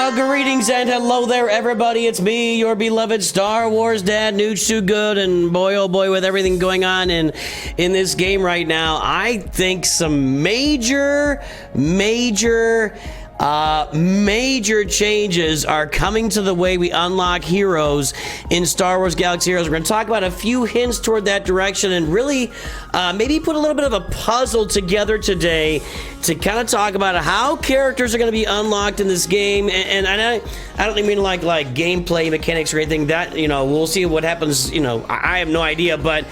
Well, greetings and hello there, everybody. It's me, your beloved Star Wars dad, Nooch Too Good, and boy, oh boy, with everything going on in this game right now, I think some major changes are coming to the way we unlock heroes in Star Wars Galaxy Heroes. We're going to talk about a few hints toward that direction and really maybe put a little bit of a puzzle together today to kind of talk about how characters are going to be unlocked in this game. And I don't mean like gameplay mechanics or anything. That, you know, we'll see what happens. You know, I have no idea. But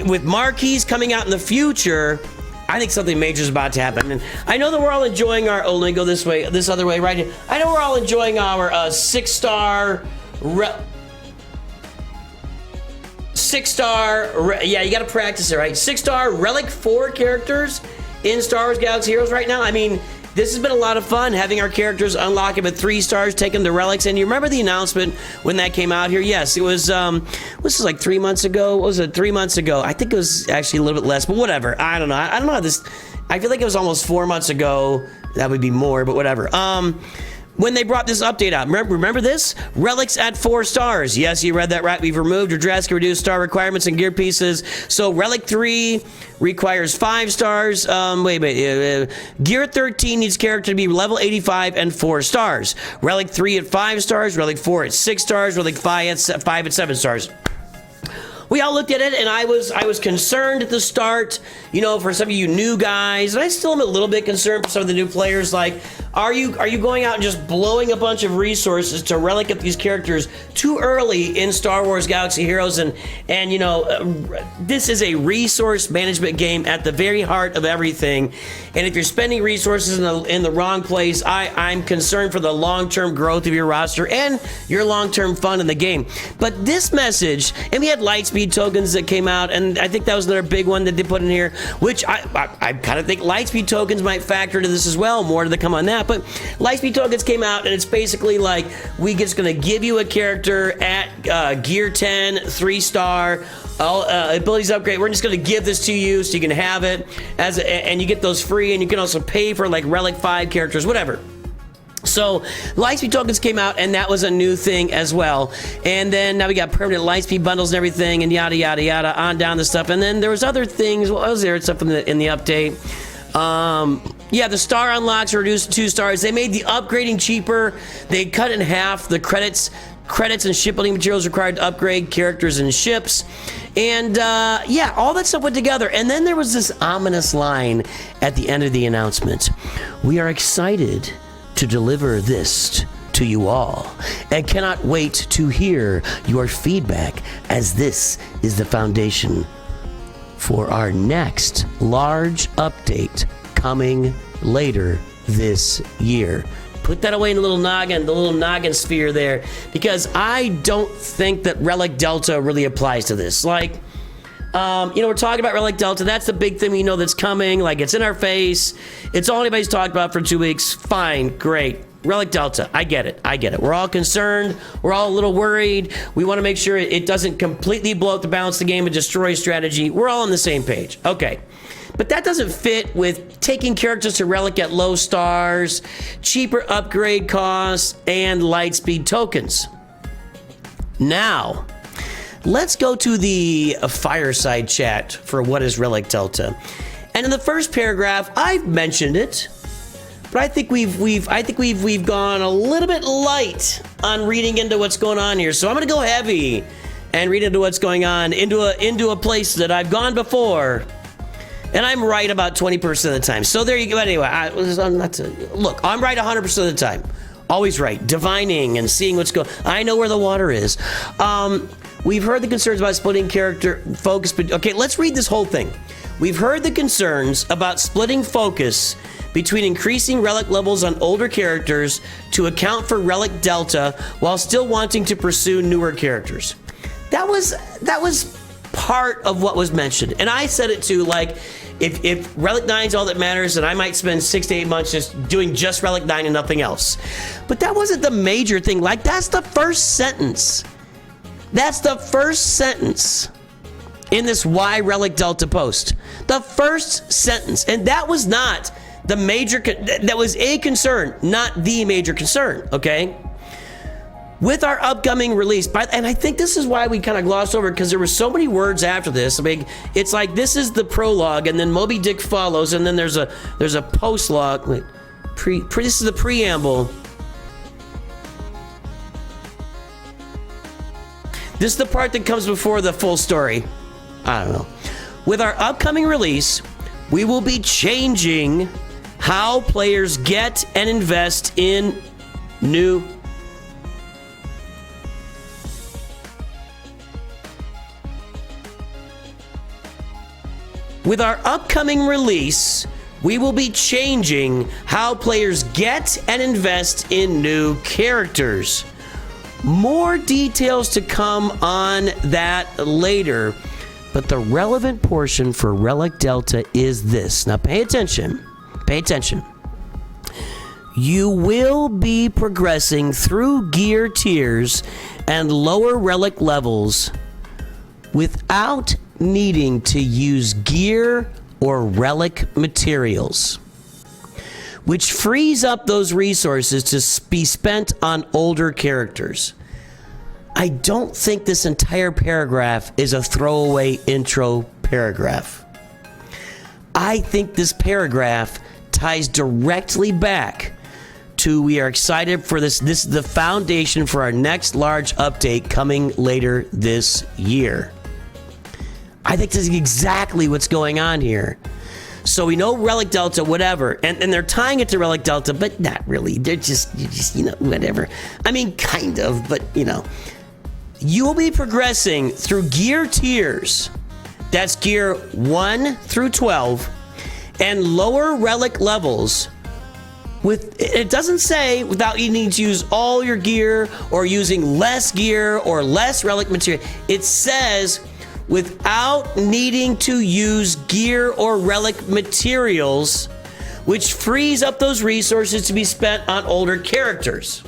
with Marquees coming out in the future, I think something major is about to happen. And I know that we're all enjoying our, oh, let me go this way, this other way, right here. I know we're all enjoying our 6-star, yeah, you got to practice it, right? 6-star Relic 4 characters in Star Wars Galaxy Heroes right now. I mean, this has been a lot of fun, having our characters unlock it with 3 stars, take them to relics. And you remember the announcement when that came out here? Yes, it was, this is like 3 months ago. What was it, 3 months ago? I think it was actually a little bit less, but whatever. I don't know. I don't know how this, I feel like it was almost 4 months ago. That would be more, but whatever. When they brought this update out, remember this? Relics at 4 stars. Yes, you read that right. We've removed or drastically reduced star requirements and gear pieces. So Relic 3 requires 5 stars. Gear 13 needs character to be level 85 and 4 stars. Relic 3 at 5 stars. Relic 4 at 6 stars. Relic 5 at 7 stars. We all looked at it, and I was concerned at the start, you know, for some of you new guys, and I still am a little bit concerned for some of the new players. Like, are you going out and just blowing a bunch of resources to relic up these characters too early in Star Wars Galaxy Heroes? And you know, this is a resource management game at the very heart of everything. And if you're spending resources in the wrong place, I'm concerned for the long-term growth of your roster and your long-term fun in the game. But this message, and we had Lightspeed tokens that came out, and I think that was another big one that they put in here, which I kind of think Lightspeed tokens might factor into this as well. More to come on that. But Lightspeed tokens came out, and it's basically like we just going to give you a character at gear 10, 3-star, abilities upgrade. We're just going to give this to you so you can have it and you get those free, and you can also pay for like Relic 5 characters, whatever. So Lightspeed tokens came out, and that was a new thing as well. And then now we got permanent Lightspeed bundles and everything, and yada yada yada on down the stuff. And then there was other things. What was there? Stuff in the update. Yeah, the star unlocks are reduced to 2 stars. They made the upgrading cheaper. They cut in half the credits and shipbuilding materials required to upgrade characters and ships. And yeah, all that stuff went together. And then there was this ominous line at the end of the announcement. We are excited to deliver this to you all and cannot wait to hear your feedback, as this is the foundation for our next large update coming later this year. Put that away in the little noggin sphere there, because I don't think that Relic Delta really applies to this. Like, you know, we're talking about Relic Delta. That's the big thing we know that's coming. Like, it's in our face. It's all anybody's talked about for 2 weeks. Fine, great. Relic Delta, I get it. We're all concerned. We're all a little worried. We want to make sure it doesn't completely blow up the balance of the game and destroy strategy. We're all on the same page. Okay. But that doesn't fit with taking characters to Relic at low stars, cheaper upgrade costs, and Lightspeed tokens. Now, let's go to the fireside chat for what is Relic Delta. And in the first paragraph, I've mentioned it, but I think we've gone a little bit light on reading into what's going on here. So I'm going to go heavy and read into what's going on into a place that I've gone before. And I'm right about 20% of the time. So there you go. Anyway, look, I'm right 100% of the time. Always right. Divining and seeing what's going on. I know where the water is. We've heard the concerns about splitting character focus. Okay, let's read this whole thing. We've heard the concerns about splitting focus between increasing relic levels on older characters to account for Relic Delta while still wanting to pursue newer characters. That was part of what was mentioned. And I said it too, like, if Relic 9 is all that matters, then I might spend 6 to 8 months just doing just Relic 9 and nothing else. But that wasn't the major thing. Like, that's the first sentence. That's the first sentence in this Why Relic Delta post. The first sentence. And that was not the major, that was a concern, not the major concern, okay? With our upcoming release, and I think this is why we kind of glossed over, because there were so many words after this. I mean, it's like this is the prologue, and then Moby Dick follows, and then there's a post-log. Wait, this is the preamble. This is the part that comes before the full story. I don't know. With our upcoming release, we will be changing how players get and invest in new. With our upcoming release, we will be changing how players get and invest in new characters. More details to come on that later, but the relevant portion for Relic Delta is this. Now pay attention. Pay attention. You will be progressing through gear tiers and lower relic levels without needing to use gear or relic materials, which frees up those resources to be spent on older characters. I don't think this entire paragraph is a throwaway intro paragraph. I think this paragraph ties directly back to we are excited for this. This is the foundation for our next large update coming later this year. I think this is exactly what's going on here. So we know Relic Delta, whatever, and they're tying it to Relic Delta, but not really. They're just, you know, whatever. I mean, kind of, but, you know. You will be progressing through gear tiers. That's gear 1 through 12, and lower relic levels. It doesn't say without you need to use all your gear or using less gear or less relic material. It says without needing to use gear or relic materials, which frees up those resources to be spent on older characters.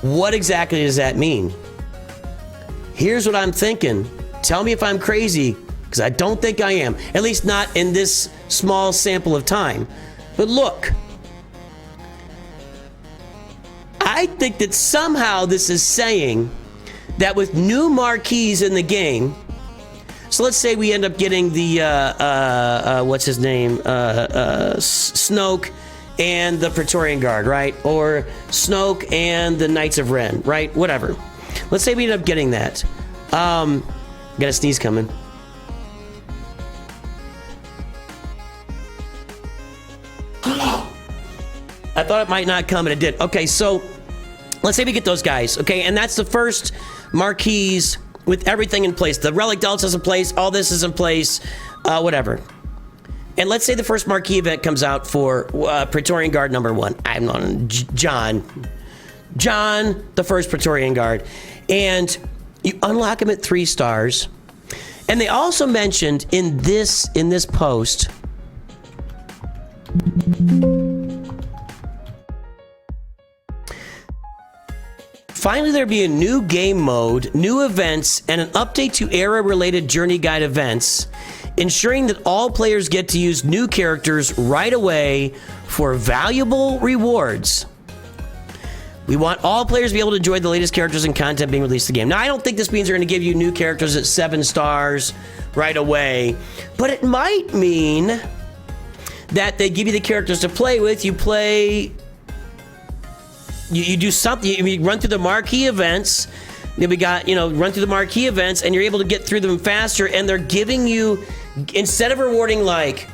What exactly does that mean? Here's what I'm thinking. Tell me if I'm crazy, because I don't think I am. At least not in this small sample of time. But look, I think that somehow this is saying that with new marquees in the game, so let's say we end up getting the, what's his name, Snoke and the Praetorian Guard, right? Or Snoke and the Knights of Ren, right? Whatever. Let's say we end up getting that. Got a sneeze coming. I thought it might not come, and it did. Okay, so let's say we get those guys, okay? And that's the first marquees with everything in place. The Relic Delta is in place, all this is in place, whatever. And let's say the first marquee event comes out for Praetorian Guard number 1. I'm on John, the first Praetorian Guard. And you unlock him at 3 stars. And they also mentioned in this post, finally, there'll be a new game mode, new events, and an update to era-related journey guide events, ensuring that all players get to use new characters right away for valuable rewards. We want all players to be able to enjoy the latest characters and content being released in the game. Now, I don't think this means they're going to give you new characters at 7 stars right away, but it might mean that they give you the characters to play with. You play... You do something, you run through the marquee events, then we got, run through the marquee events, and you're able to get through them faster, and they're giving you, instead of rewarding like,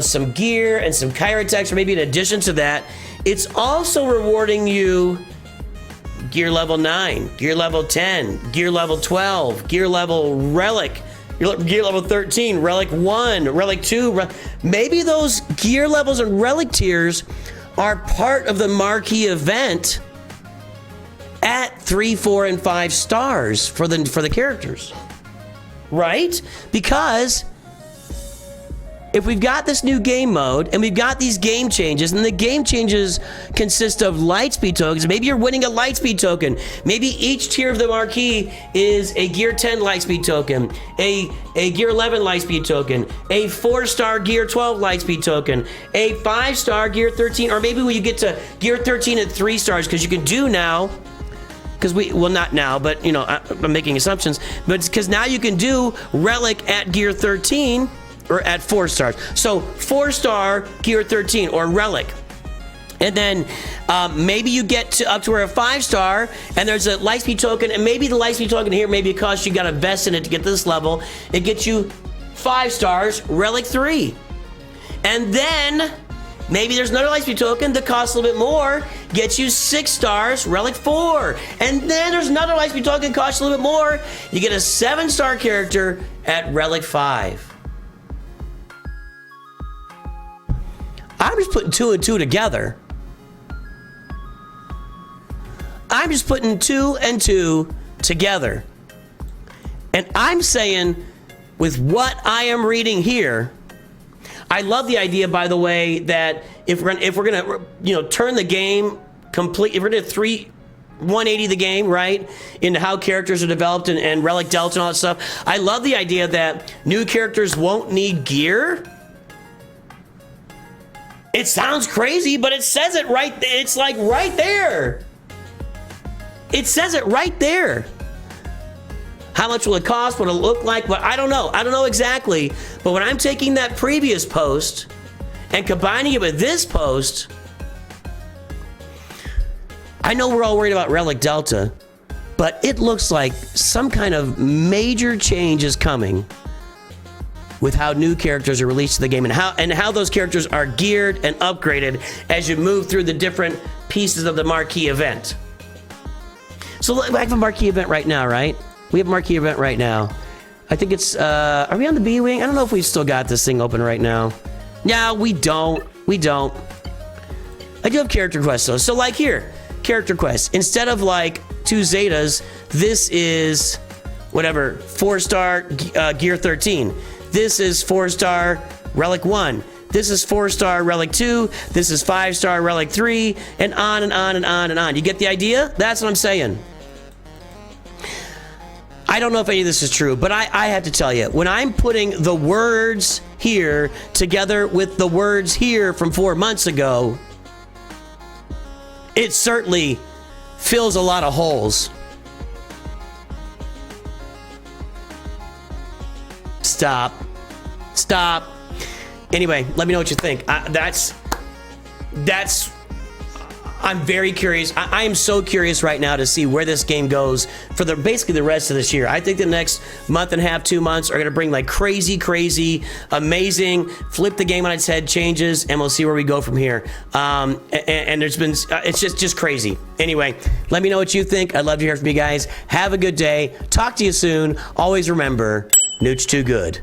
some gear and some chirotex, or maybe in addition to that, it's also rewarding you gear level 9, gear level 10, gear level 12, gear level relic, gear level 13, relic 1, relic 2, maybe those gear levels and relic tiers are part of the marquee event at 3, 4, and 5 stars for the characters, right? Because if we've got this new game mode and we've got these game changes, and the game changes consist of lightspeed tokens, maybe you're winning a lightspeed token. Maybe each tier of the marquee is a gear 10 lightspeed token, a gear 11 lightspeed token, a 4-star gear 12 lightspeed token, a 5-star gear 13, or maybe when you get to gear 13 at 3 stars, because you can do now, because well, not now, but you know, I'm making assumptions, but because now you can do Relic at gear 13 or at 4 stars. So 4-star gear 13 or Relic. And then maybe you get to up to where a 5-star and there's a lightspeed token, and maybe the lightspeed token here, maybe it costs you got to invest in it to get to this level. It gets you 5 stars, Relic 3. And then maybe there's another lightspeed token that costs a little bit more, gets you 6 stars, Relic 4. And then there's another lightspeed token that costs a little bit more. You get a 7-star character at Relic 5. I'm just putting 2 and 2 together. I'm just putting 2 and 2 together. And I'm saying, with what I am reading here, I love the idea, by the way, that if we're gonna you know, turn the game complete, if we're gonna 180 the game, right, into how characters are developed and Relic Delta and all that stuff, I love the idea that new characters won't need gear. It sounds crazy, but it says it right. It's like right there. It says it right there. How much will it cost? What it'll look like? But I don't know. I don't know exactly. But when I'm taking that previous post and combining it with this post, I know we're all worried about Relic Delta, but it looks like some kind of major change is coming with how new characters are released to the game, and how those characters are geared and upgraded as you move through the different pieces of the Marquee event. So I have a Marquee event right now, right? We have a Marquee event right now. I think it's, are we on the B-Wing? I don't know if we've still got this thing open right now. No, we don't. We don't. I do have character quests though. So like here, character quests. Instead of like 2 Zetas, this is whatever, 4-star gear 13. This is 4-star Relic 1. This is 4-star Relic 2. This is 5-star Relic 3, and on and on and on and on. You get the idea? That's what I'm saying. I don't know if any of this is true, but I have to tell you, when I'm putting the words here together with the words here from 4 months ago, it certainly fills a lot of holes. Stop. Anyway, let me know what you think. I'm very curious. I am so curious right now to see where this game goes for basically the rest of this year. I think the next month and a half, 2 months are going to bring like crazy, amazing, flip the game on its head changes, and we'll see where we go from here. And there's been, it's just crazy. Anyway, let me know what you think. I'd love to hear from you guys. Have a good day. Talk to you soon. Always remember, Nooch too good.